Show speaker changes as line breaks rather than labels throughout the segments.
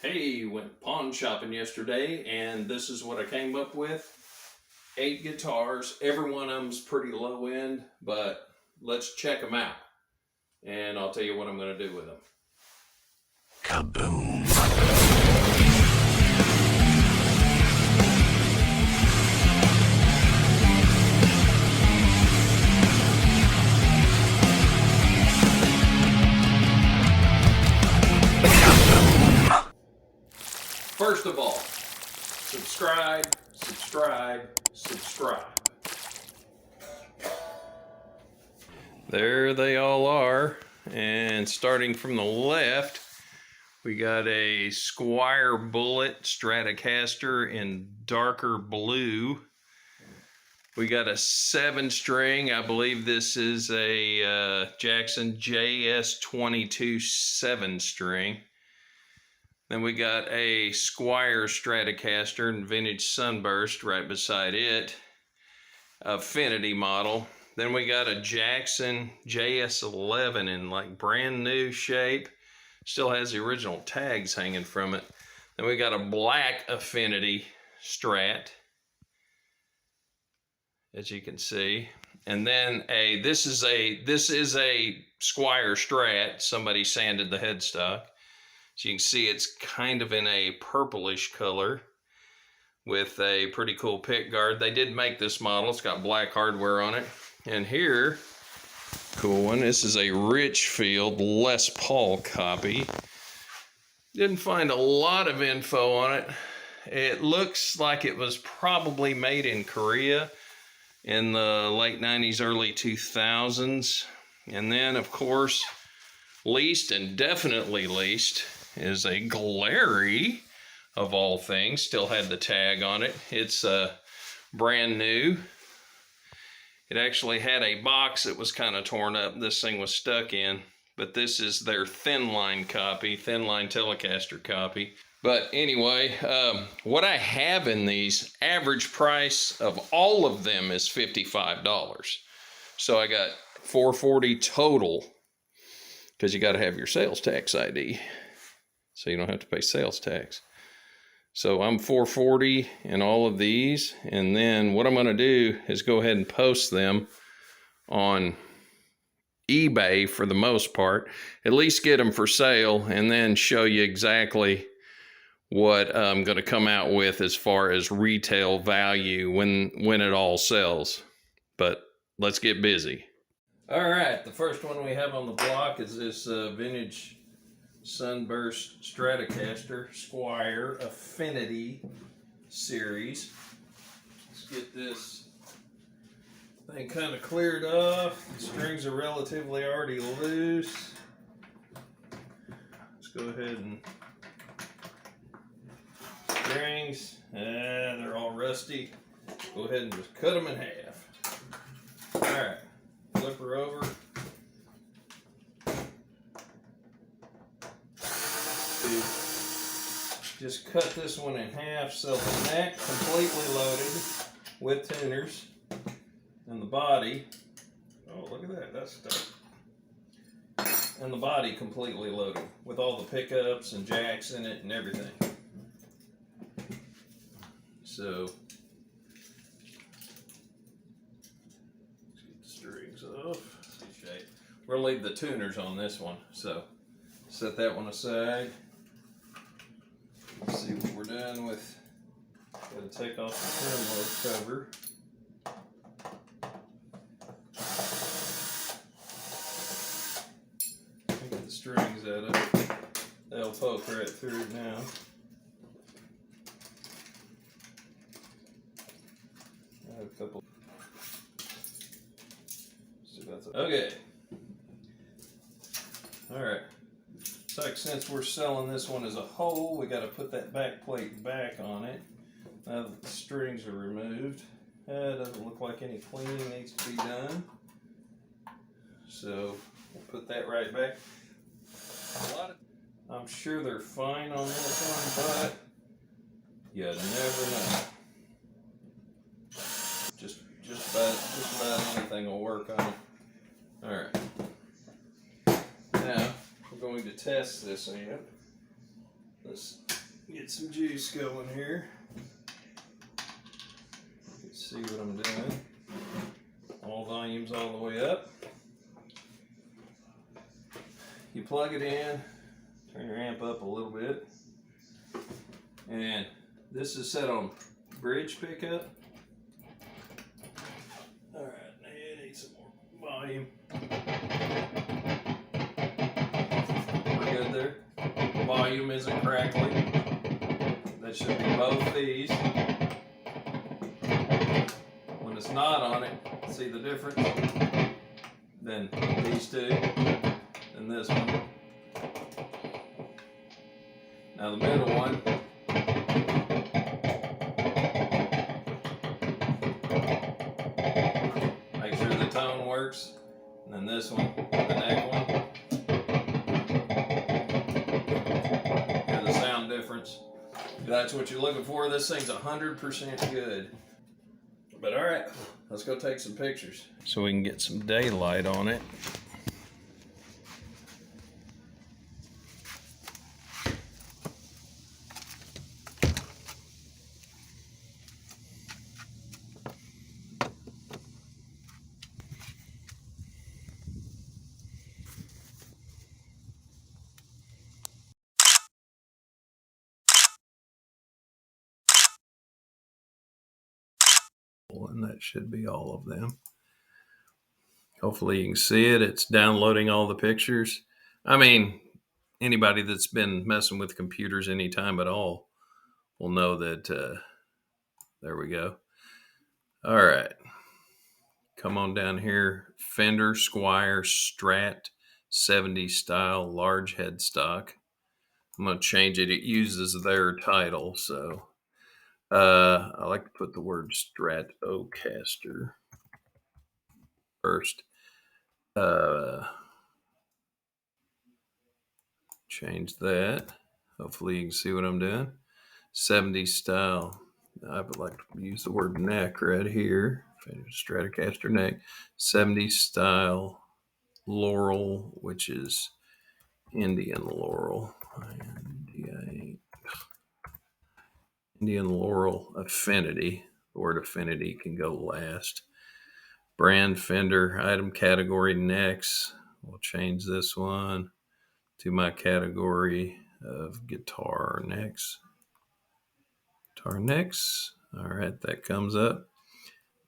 Hey, went pawn shopping yesterday and this is what I came up with. 8 guitars. Every one of them's pretty low end, but let's check them out. And I'll tell you what I'm going to do with them.
Kaboom.
First of all, subscribe. There they all are. And starting from the left, we got a Squire Bullet Stratocaster in darker blue. We got a 7-string. I believe this is a Jackson JS22 7-string. Then we got a Squire Stratocaster in Vintage Sunburst right beside it. Affinity model. Then we got a Jackson JS11 in like brand new shape. Still has the original tags hanging from it. Then we got a black Affinity Strat, as you can see. And then this is a Squire Strat. Somebody sanded the headstock. So you can see it's kind of in a purplish color with a pretty cool pick guard. They did make this model. It's got black hardware on it. And here, cool one, this is a Richfield Les Paul copy. Didn't find a lot of info on it. It looks like it was probably made in Korea in the late 90s, early 2000s. And then, of course, least and definitely least is a Glary, of all things. Still had the tag on it. It's brand new. It actually had a box that was kind of torn up. This thing was stuck in, but this is their thin line copy, thin line Telecaster copy. But anyway, what I have in these, average price of all of them is $55. So I got $440 total, because you got to have your sales tax ID, so you don't have to pay sales tax. So I'm $440 in all of these, and then what I'm going to do is go ahead and post them on eBay for the most part, at least get them for sale, and then show you exactly what I'm going to come out with as far as retail value when it all sells. But let's get busy. All right, the first one we have on the block is this vintage Sunburst Stratocaster Squire Affinity series. Let's get this thing kind of cleared off. The strings are relatively already loose. Let's go ahead and strings, they're all rusty. Go ahead and just cut them in half. All right, flip her over. Just cut this one in half, so the neck completely loaded with tuners, and the body, oh look at that, that's stuck. And the body completely loaded with all the pickups and jacks in it and everything. So let's get the strings off. We're gonna leave the tuners on this one, so set that one aside. Let's see what we're done with. Gotta take off the trim load cover. Get the strings out of it. They'll poke right through now. I have a couple. Okay. Alright. So since we're selling this one as a whole, we got to put that back plate back on it. Now that the strings are removed, it doesn't look like any cleaning needs to be done. So we'll put that right back. I'm sure they're fine on this one, but you never know. Just about anything will work on it. All right. Now we're going to test this amp. Let's Get some juice going here. Let's see what I'm doing. All volumes all the way up. You plug it in, turn your amp up a little bit, and this is set on bridge pickup. All right, now you need some more volume. We're good there. Volume isn't crackling. That should be both these. When it's not on it, see the difference? Then these two, and this one. Now the middle one, make sure the tone works. And then this one, the neck one. Hear the sound difference. If that's what you're looking for, this thing's 100% good. But all right, let's go take some pictures so we can get some daylight on it. And that should be all of them. Hopefully you can see it. It's downloading all the pictures. I mean, anybody that's been messing with computers any time at all will know that. There we go. All right. Come on down here. Fender Squier Strat 70 style large headstock. I'm going to change it. It uses their title, so I like to put the word Stratocaster first. Change that. Hopefully you can see what I'm doing. 70 style. I would like to use the word neck right here. Stratocaster neck. 70 style Laurel, which is Indian Laurel. Indian Laurel Affinity. The word affinity can go last. Brand Fender item category necks. We'll change this one to my category of guitar necks. Guitar necks. All right, that comes up.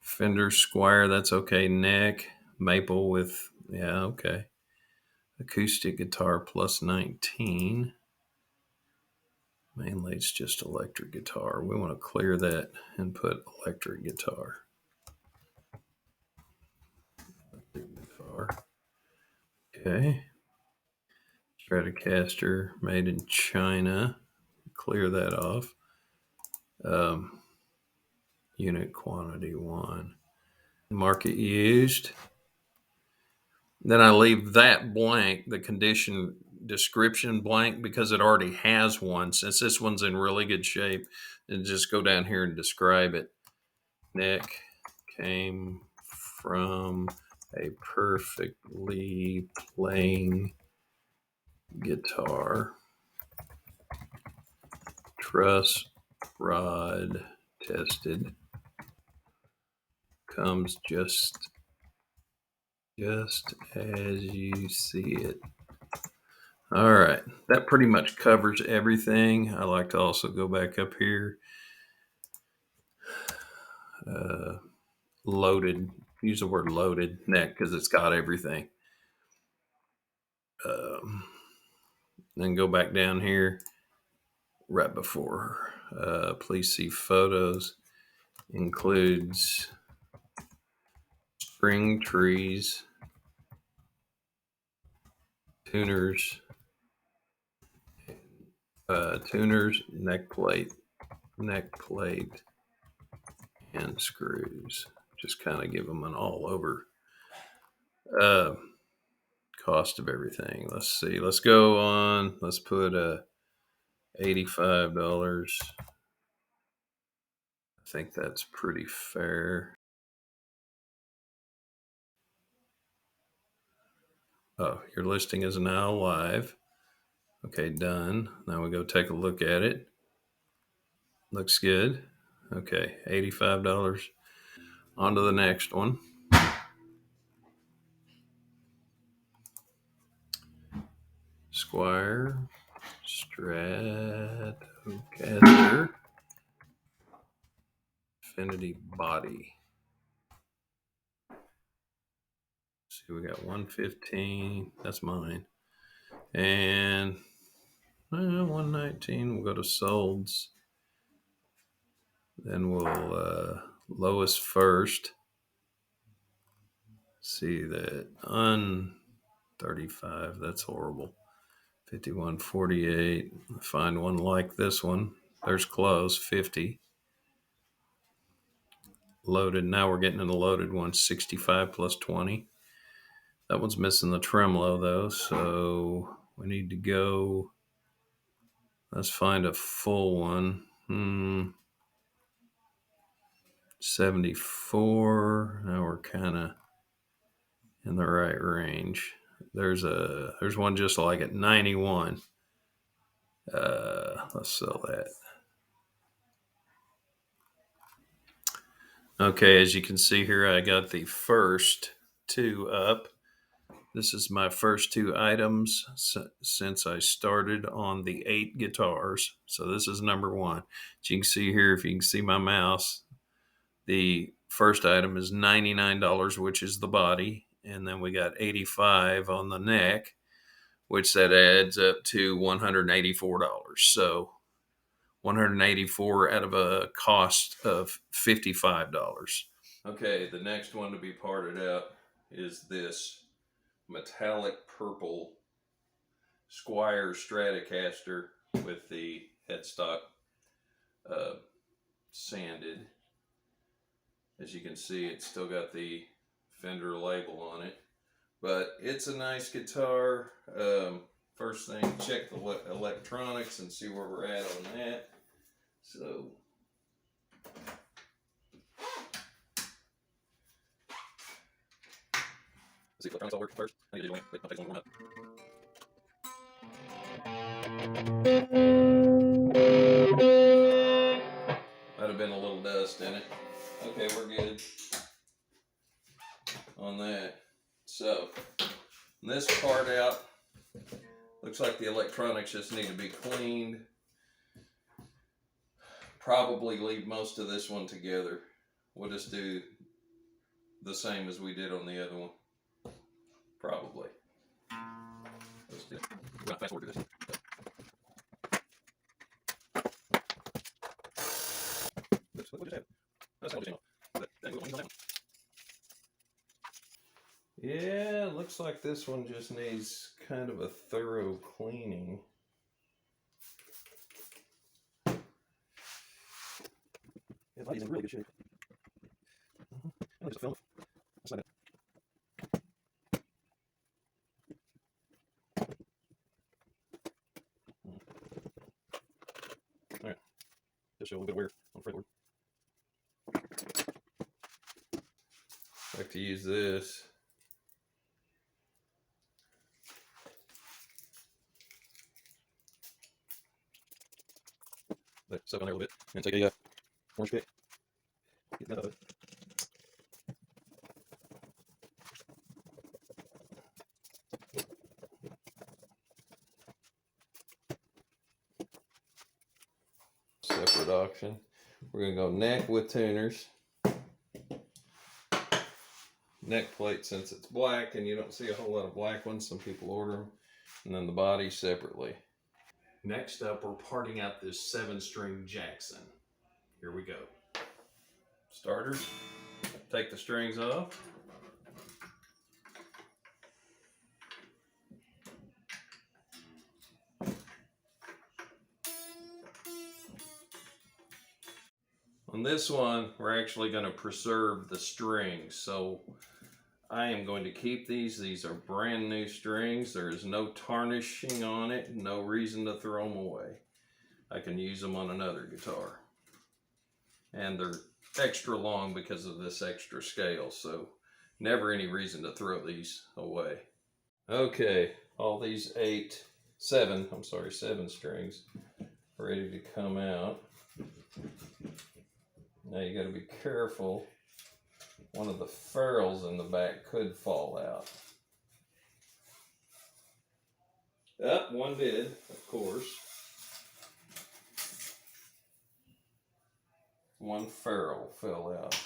Fender Squier, that's okay. Neck. Maple with, yeah, okay. Acoustic guitar plus 19. Mainly it's just electric guitar. We want to clear that and put electric guitar. Okay. Stratocaster made in China. Clear that off. Unit quantity 1. Market used. Then I leave that blank, the condition description blank, because it already has one. Since this one's in really good shape, and just go down here and describe it. Neck came from a perfectly playing guitar. Truss rod tested. Comes just as you see it. All right, that pretty much covers everything. I like to also go back up here. Loaded, use the word loaded neck because it's got everything. Then go back down here right before. Please see photos. Includes string trees, tuners, neck plate, and screws. Just kind of give them an all over cost of everything. Let's see. Let's go on. Let's put $85. I think that's pretty fair. Oh, your listing is now live. Okay, done. Now we go take a look at it. Looks good. Okay, $85. On to the next one. Squire Stratocaster Infinity Body. See, we got 115. That's mine. And 119. We'll go to solds. Then we'll lowest first. See that 35. That's horrible. 51.48. Find one like this one. There's close. 50. Loaded. Now we're getting in the loaded one. 65 plus 20. That one's missing the tremolo though, so we need to go. Let's find a full one. 74. Now we're kind of in the right range. There's one just like it, 91. Let's sell that. Okay, as you can see here, I got the first two up. This is my first two items since I started on the 8 guitars. So this is number one. As you can see here, if you can see my mouse, the first item is $99, which is the body. And then we got 85 on the neck, which that adds up to $184. So 184 out of a cost of $55. Okay, the next one to be parted out is this metallic purple Squire Stratocaster with the headstock sanded. As you can see, it's still got the Fender label on it, but it's a nice guitar. First thing, check the electronics and see where we're at on that. So see if the electronics all work first. I need to do it. I'll take one more up. Might have been a little dust in it. Okay, we're good on that. So this part out, looks like the electronics just need to be cleaned. Probably leave most of this one together. We'll just do the same as we did on the other one. Probably. Let's do it. We're gonna fast forward through this. What just happened? That's all just yeah, looks like this one just needs kind of a thorough cleaning. Yeah, the body's in really good shape. I just film it. That's not it. All right, just show a little bit of wear on the fretboard. I like to use this. Let it soak on there a little bit, and take a orange pick. Get that out of it. Separate auction. We're going to go neck with tuners. Neck plate, since it's black and you don't see a whole lot of black ones, some people order them. And then the body separately. Next up, we're parting out this 7-string Jackson. Here we go. Starter, take the strings off. On this one, we're actually going to preserve the strings. So I am going to keep these. These are brand new strings. There is no tarnishing on it. No reason to throw them away. I can use them on another guitar. And they're extra long because of this extra scale. So never any reason to throw these away. Okay, all these 7 strings ready to come out. Now you got to be careful. One of the ferrules in the back could fall out. One did, of course. One ferrule fell out.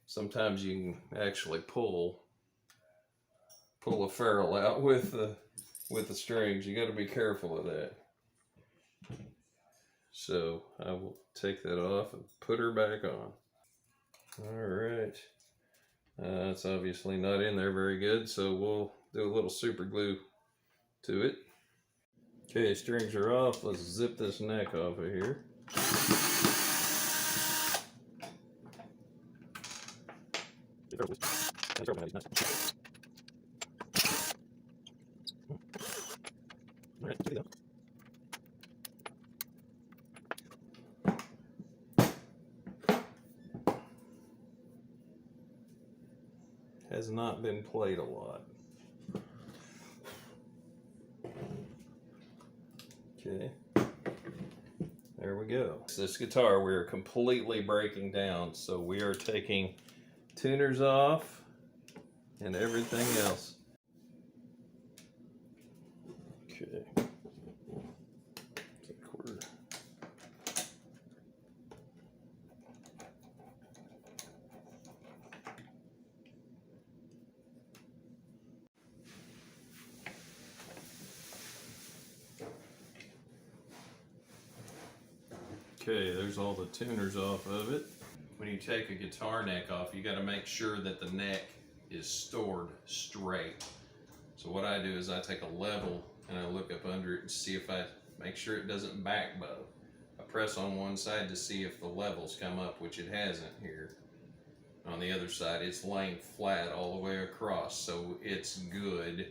Sometimes you can actually pull a ferrule out with the strings. You got to be careful of that. So I will take that off and put her back on. All right. It's obviously not in there very good, so we'll do a little super glue to it. Okay, strings are off. Let's zip this neck off of here. Has not been played a lot. Okay, there we go. This guitar we are completely breaking down, so we are taking tuners off and everything else. Okay. Okay, there's all the tuners off of it. When you take a guitar neck off, you got to make sure that the neck is stored straight. So what I do is I take a level and I look up under it and see if I make sure it doesn't back bow. I press on one side to see if the levels come up, which it hasn't here. On the other side, it's laying flat all the way across, so it's good.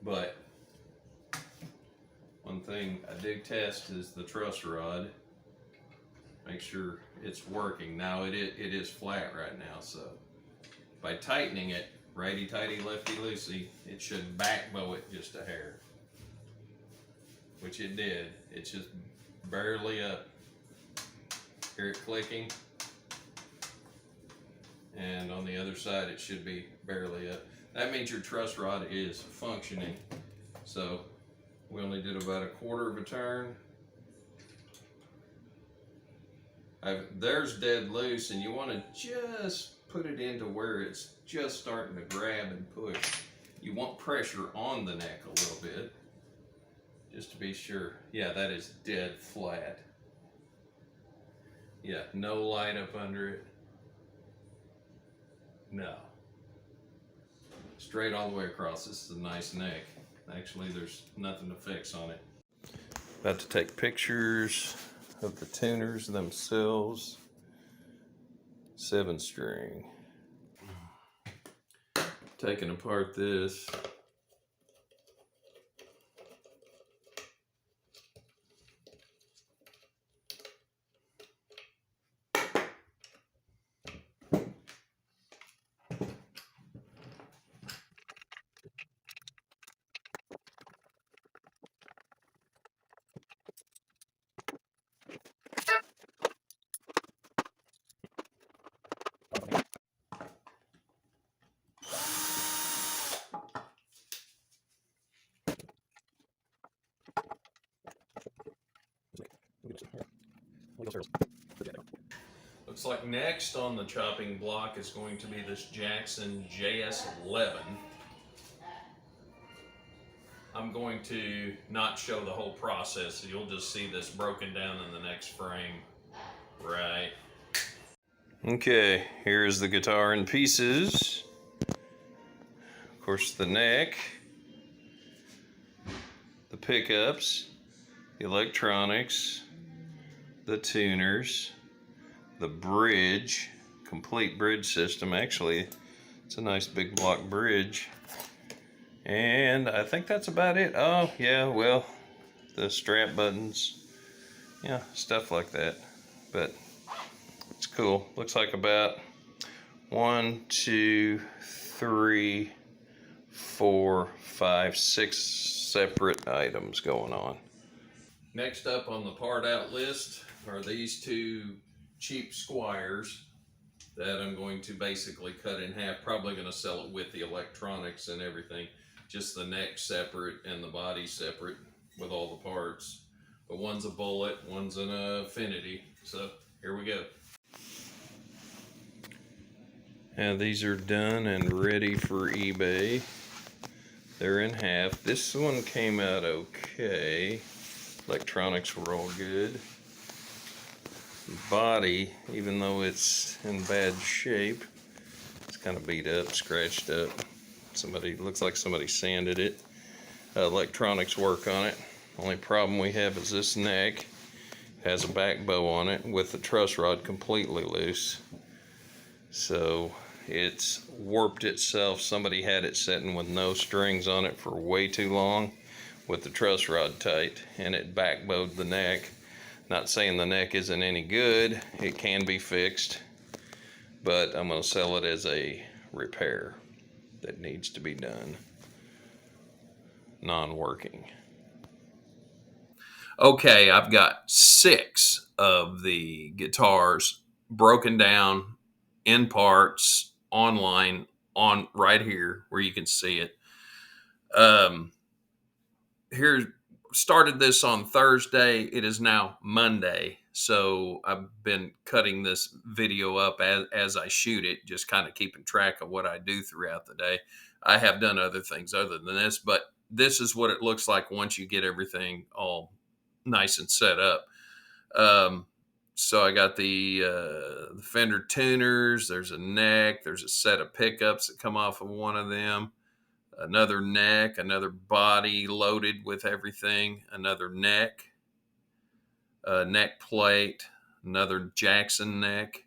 But one thing I do test is the truss rod. Make sure it's working. Now it is flat right now, so by tightening it, righty-tighty, lefty-loosey, it should back bow it just a hair. Which it did. It's just barely up. Hear it clicking? And on the other side, it should be barely up. That means your truss rod is functioning. So we only did about a quarter of a turn. There's dead loose, and you want to just put it into where it's just starting to grab and push. You want pressure on the neck a little bit, just to be sure. Yeah, that is dead flat. Yeah, no light up under it. No. Straight all the way across. This is a nice neck. Actually, there's nothing to fix on it. About to take pictures of the tuners themselves. 7-string. Taking apart this. Looks like next on the chopping block is going to be this Jackson JS11. I'm going to not show the whole process. You'll just see this broken down in the next frame. Right. Okay, here's the guitar in pieces. Of course, the neck, the pickups, the electronics, the tuners, the bridge, complete bridge system. Actually, it's a nice big block bridge. And I think that's about it. Oh, yeah, well, the strap buttons, yeah, stuff like that. But it's cool. Looks like about 1, 2, 3, 4, 5, 6 separate items going on. Next up on the part out list are these two cheap Squires that I'm going to basically cut in half. Probably going to sell it with the electronics and everything. Just the neck separate and the body separate with all the parts. But one's a bullet, one's an affinity. So here we go. Now these are done and ready for eBay. They're in half. This one came out okay. Electronics were all good. Body, even though it's in bad shape, it's kind of beat up, scratched up. Looks like somebody sanded it. Electronics work on it. Only problem we have is this neck has a back bow on it with the truss rod completely loose. So it's warped itself. Somebody had it sitting with no strings on it for way too long with the truss rod tight, and it back bowed the neck. Not saying the neck isn't any good. It can be fixed, but I'm going to sell it as a repair that needs to be done. Non-working. Okay, I've got 6 of the guitars broken down in parts online on right here where you can see it. Here, started this on Thursday. It is now Monday, so I've been cutting this video up as I shoot it, just kind of keeping track of what I do throughout the day. I have done other things other than this, but this is what it looks like once you get everything all nice and set up. So I got the fender tuners. There's a neck. There's a set of pickups that come off of one of them. Another neck, another body loaded with everything, another neck, neck plate, another Jackson neck,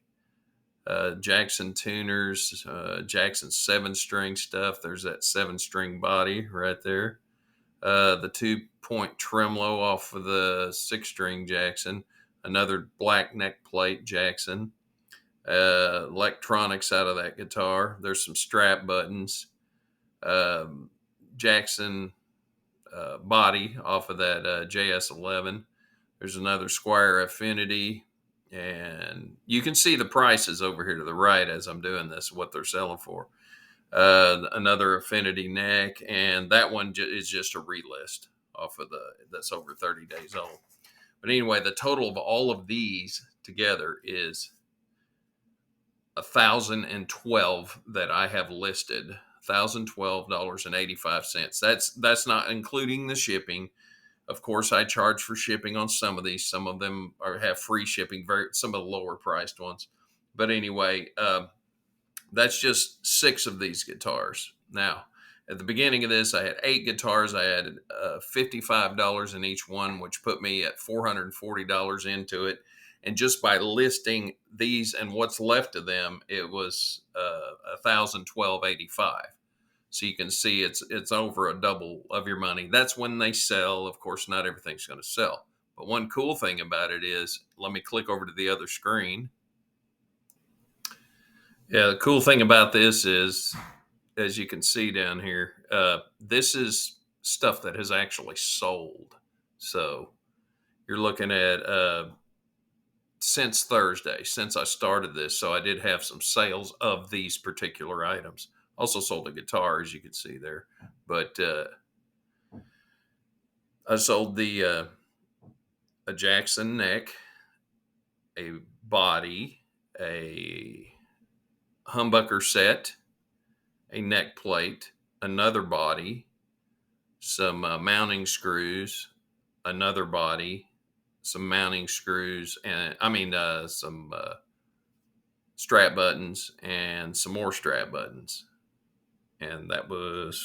Jackson tuners, Jackson 7-string stuff. There's that 7-string body right there. The 2-point tremolo off of the 6-string Jackson, another black neck plate Jackson, electronics out of that guitar. There's some strap buttons. Jackson body off of that JS11. There's another Squire Affinity, and you can see the prices over here to the right as I'm doing this, what they're selling for. Another Affinity neck, and that one is just a relist off of that's over 30 days old. But anyway, the total of all of these together is 1,012 that I have listed. $1,012.85. That's not including the shipping. Of course, I charge for shipping on some of these. Some of them have free shipping, some of the lower priced ones. But anyway, that's just 6 of these guitars. Now, at the beginning of this, I had 8 guitars. I added $55 in each one, which put me at $440 into it. And just by listing these and what's left of them, it was $1,012.85. So you can see it's over a double of your money. That's when they sell. Of course, not everything's going to sell. But one cool thing about it is, let me click over to the other screen. Yeah, the cool thing about this is, as you can see down here, this is stuff that has actually sold. So you're looking at since Thursday, since I started this. So I did have some sales of these particular items. Also sold a guitar, as you can see there. But I sold a Jackson neck, a body, a humbucker set, a neck plate, another body, some mounting screws, another body, some mounting screws, and some strap buttons, and some more strap buttons. And that was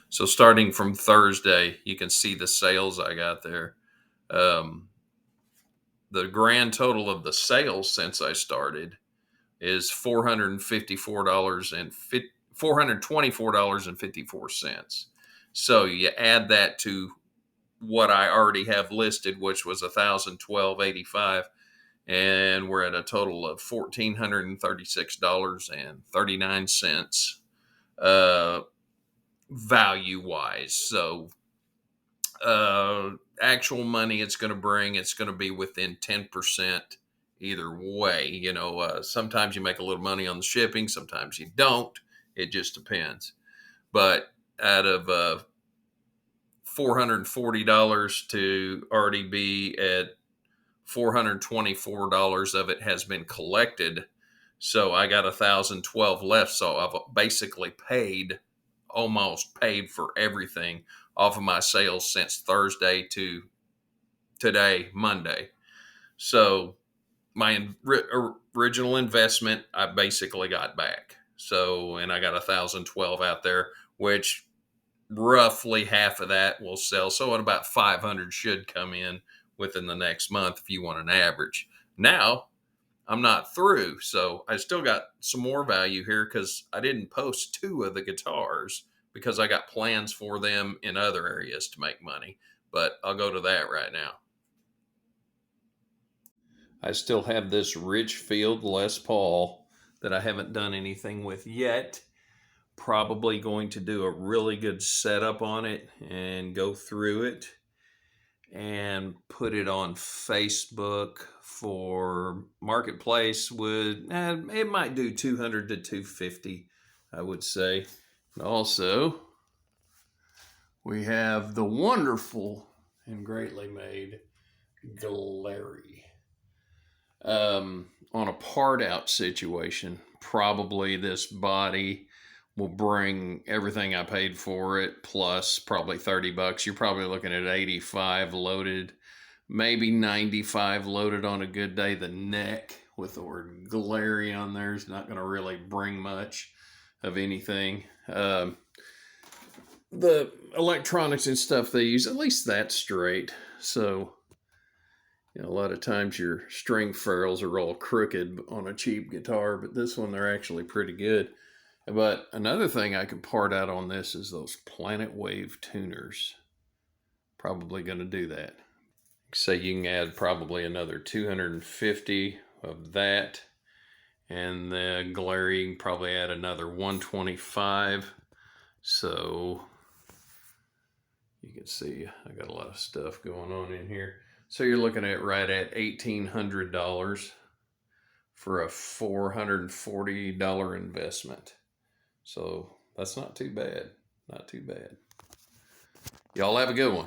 starting from Thursday, you can see the sales I got there. The grand total of the sales since I started is $424.54. So you add that to what I already have listed, which was $1,012.85, and we're at a total of $1,436.39 value wise. So actual money it's going to bring, it's going to be within 10% either way. You know, sometimes you make a little money on the shipping, sometimes you don't. It just depends. But out of $440 to already be at $424 of it has been collected. So I got 1,012 left. So I've basically almost paid for everything off of my sales since Thursday to today, Monday. So my original investment, I basically got back. So, and I got 1,012 out there, which roughly half of that will sell. So at about 500 should come in within the next month if you want an average. Now I'm not through. So I still got some more value here because I didn't post two of the guitars because I got plans for them in other areas to make money. But I'll go to that right now. I still have this Ridgefield Les Paul that I haven't done anything with yet. Probably going to do a really good setup on it and go through it and put it on Facebook for marketplace. It might do 200 to 250, I would say. And also, we have the wonderful and greatly made Glary. On a part out situation, probably this body will bring everything I paid for it plus probably $30. You're probably looking at 85 loaded, maybe 95 loaded on a good day. The neck with the word Glary on there is not going to really bring much of anything. The electronics and stuff they use, at least that's straight. So, you know, a lot of times your string ferrules are all crooked on a cheap guitar, but this one, they're actually pretty good. But another thing I could part out on this is those Planet Wave tuners. Probably going to do that. So you can add probably another 250 of that. And the Glary, you can probably add another 125. So you can see I got a lot of stuff going on in here. So you're looking at right at $1,800 for a $440 investment. So that's not too bad. Not too bad. Y'all have a good one.